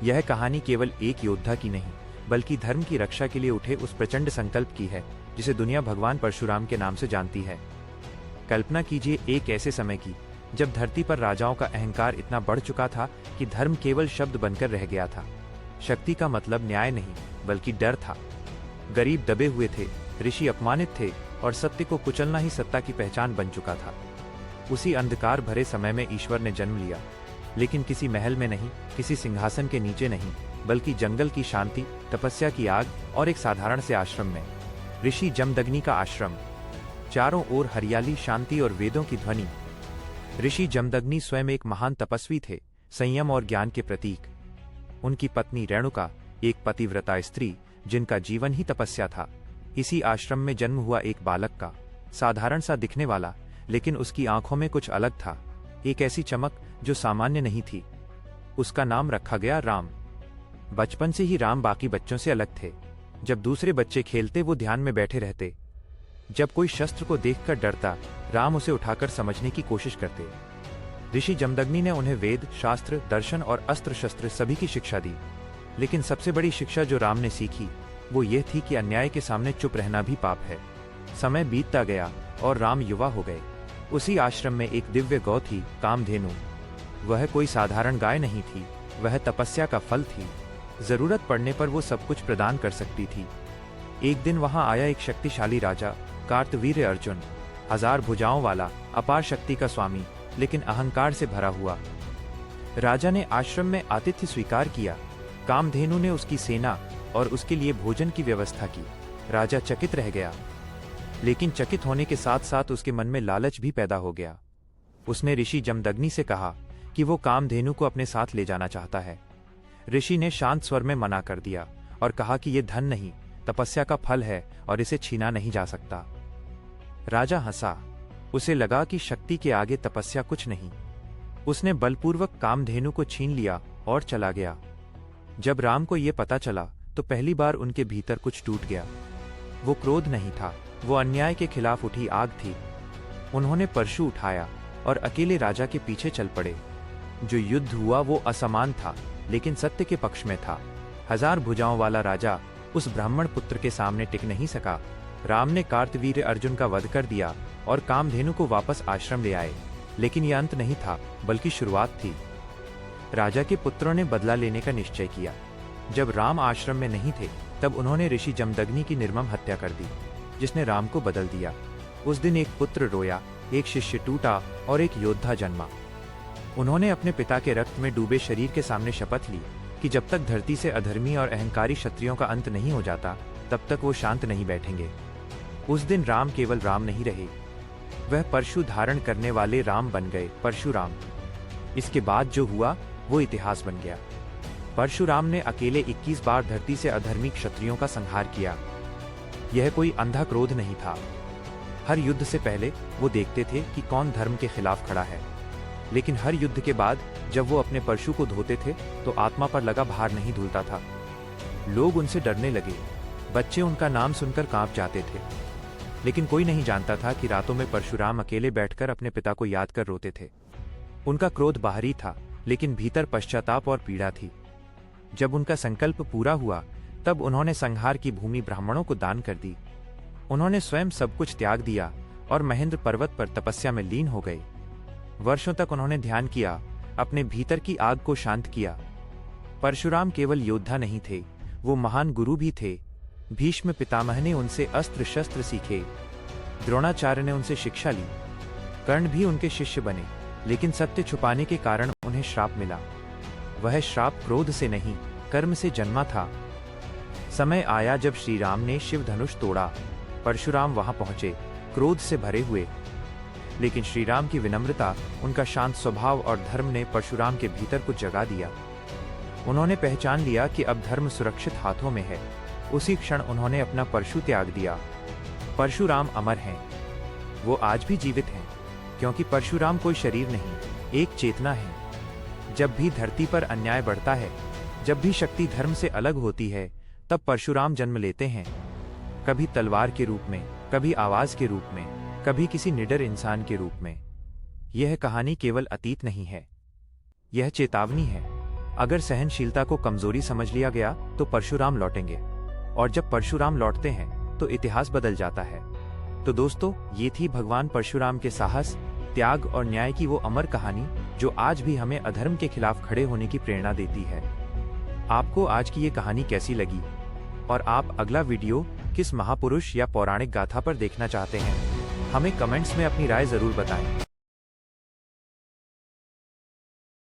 यह कहानी केवल एक योद्धा की नहीं, बल्कि धर्म की रक्षा के लिए उठे उस प्रचंड संकल्प की है जिसे दुनिया भगवान परशुराम के नाम से जानती है। कल्पना कीजिए एक ऐसे समय की जब धरती पर राजाओं का अहंकार इतना बढ़ चुका था कि धर्म केवल शब्द बनकर रह गया था। शक्ति का मतलब न्याय नहीं, बल्कि डर था। गरीब दबे हुए थे, ऋषि अपमानित थे और सत्य को कुचलना ही सत्ता की पहचान बन चुका था। उसी अंधकार भरे समय में ईश्वर ने जन्म लिया, लेकिन किसी महल में नहीं, किसी सिंहासन के नीचे नहीं, बल्कि जंगल की शांति, तपस्या की आग और एक साधारण से आश्रम में। ऋषि जमदग्नि का आश्रम। चारों ओर हरियाली, शांति और वेदों की ध्वनि। ऋषि जमदग्नि स्वयं एक महान तपस्वी थे, संयम और ज्ञान के प्रतीक। उनकी पत्नी रेणुका एक पतिव्रता स्त्री जिनका जीवन ही तपस्या था। इसी आश्रम में जन्म हुआ एक बालक का, साधारण सा दिखने वाला, लेकिन उसकी आंखों में कुछ अलग था, एक ऐसी चमक जो सामान्य नहीं थी। उसका नाम रखा गया राम। बचपन से ही राम बाकी बच्चों से अलग थे। जब दूसरे बच्चे खेलते वो ध्यान में बैठे रहते। जब कोई शस्त्र को देखकर डरता, राम उसे उठाकर समझने की कोशिश करते। ऋषि जमदग्नि ने उन्हें वेद, शास्त्र, दर्शन और अस्त्र शस्त्र सभी की शिक्षा दी। लेकिन सबसे बड़ी शिक्षा जो राम ने सीखी वो ये थी कि अन्याय के सामने चुप रहना भी पाप है। समय बीतता गया और राम युवा हो गए। उसी आश्रम में एक दिव्य गौ थी, कामधेनु। वह कोई साधारण गाय नहीं थी, वह तपस्या का फल थी। जरूरत पड़ने पर वो सब कुछ प्रदान कर सकती थी। एक दिन वहां आया एक शक्तिशाली राजा, कार्तवीर्य अर्जुन। 1000 भुजाओं वाला, अपार शक्ति का स्वामी, लेकिन अहंकार से भरा हुआ। राजा ने आश्रम में आतिथ्य स्वीकार किया। कामधेनु ने उसकी सेना और उसके लिए भोजन की व्यवस्था की। राजा चकित रह गया, लेकिन चकित होने के साथ साथ उसके मन में लालच भी पैदा हो गया। उसने ऋषि जमदग्नि से कहा कि वो कामधेनु को अपने साथ ले जाना चाहता है। ऋषि ने शांत स्वर में मना कर दिया और कहा कि यह धन नहीं, तपस्या का फल है और इसे छीना नहीं जा सकता। राजा हंसा। उसे लगा कि शक्ति के आगे तपस्या कुछ नहीं। उसने बलपूर्वक कामधेनु को छीन लिया और चला गया। जब राम को यह पता चला तो पहली बार उनके भीतर कुछ टूट गया। वो क्रोध नहीं था, वो अन्याय के खिलाफ उठी आग थी। उन्होंने परशु उठाया और अकेले राजा के पीछे चल पड़े। जो युद्ध हुआ वो असमान था, लेकिन सत्य के पक्ष में था। 1000 भुजाओं वाला राजा उस ब्राह्मण पुत्र के सामने टिक नहीं सका। राम ने कार्तवीर्य अर्जुन का वध कर दिया और कामधेनु को वापस आश्रम ले आए। लेकिन यह अंत नहीं था, बल्कि शुरुआत थी। राजा के पुत्रों ने बदला लेने का निश्चय किया। जब राम आश्रम में नहीं थे, तब उन्होंने ऋषि जमदग्नि की निर्मम हत्या कर दी, जिसने राम को बदल दिया। उस दिन एक पुत्र रोया, एक शिष्य टूटा और एक योद्धा जन्मा। उन्होंने अपने पिता के रक्त में डूबे शरीर के सामने शपथ ली कि जब तक धरती से अधर्मी और अहंकारी क्षत्रियों का अंत नहीं हो जाता, तब तक वो शांत नहीं बैठेंगे। उस दिन राम केवल राम नहीं रहे, वह परशु धारण करने वाले राम बन गए, परशुराम। इसके बाद जो हुआ वो इतिहास बन गया। परशुराम ने अकेले 21 बार धरती से अधर्मी क्षत्रियों का संहार किया। यह कोई अंधा क्रोध नहीं था। हर युद्ध से पहले वो देखते थे कि कौन धर्म के खिलाफ खड़ा है। लेकिन हर युद्ध के बाद जब वो अपने परशु को धोते थे तो आत्मा पर लगा भार नहीं धुलता था। लोग उनसे डरने लगे। बच्चे उनका नाम सुनकर कांप जाते थे। लेकिन कोई नहीं जानता था कि रातों में परशुराम अकेले बैठकर अपने पिता को याद कर रोते थे। उनका क्रोध बाहरी था, लेकिन भीतर पश्चाताप और पीड़ा थी। जब उनका संकल्प पूरा हुआ, तब उन्होंने संहार की भूमि ब्राह्मणों को दान कर दी। उन्होंने स्वयं सब कुछ त्याग दिया और महेंद्र पर्वत पर तपस्या में लीन हो गए। वर्षों तक उन्होंने ध्यान किया, अपने भीतर की आग को शांत किया। परशुराम केवल योद्धा नहीं थे, वो महान गुरु भी थे। भीष्म पितामह ने उनसे अस्त्र शस्त्र सीखे, द्रोणाचार्य ने उनसे शिक्षा ली, कर्ण भी उनके शिष्य बने। लेकिन सत्य छुपाने के कारण उन्हें श्राप मिला। वह श्राप क्रोध से नहीं, कर्म से जन्मा था। समय आया जब श्री राम ने शिव धनुष तोड़ा। परशुराम वहां पहुंचे, क्रोध से भरे हुए। लेकिन श्री राम की विनम्रता, उनका शांत स्वभाव और धर्म ने परशुराम के भीतर कुछ जगा दिया। उन्होंने पहचान लिया कि अब धर्म सुरक्षित हाथों में है। उसी क्षण उन्होंने अपना परशु त्याग दिया। परशुराम अमर हैं। वो आज भी जीवित हैं, क्योंकि परशुराम कोई शरीर नहीं, एक चेतना है। जब भी धरती पर अन्याय बढ़ता है, जब भी शक्ति धर्म से अलग होती है, तब परशुराम जन्म लेते हैं। कभी तलवार के रूप में, कभी आवाज के रूप में, कभी किसी निडर इंसान के रूप में। यह कहानी केवल अतीत नहीं है, यह चेतावनी है। अगर सहनशीलता को कमजोरी समझ लिया गया तो परशुराम लौटेंगे, और जब परशुराम लौटते हैं तो इतिहास बदल जाता है। तो दोस्तों, ये थी भगवान परशुराम के साहस, त्याग और न्याय की वो अमर कहानी जो आज भी हमें अधर्म के खिलाफ खड़े होने की प्रेरणा देती है। आपको आज की ये कहानी कैसी लगी, और आप अगला वीडियो किस महापुरुष या पौराणिक गाथा पर देखना चाहते हैं? हमें कमेंट्स में अपनी राय जरूर बताएं।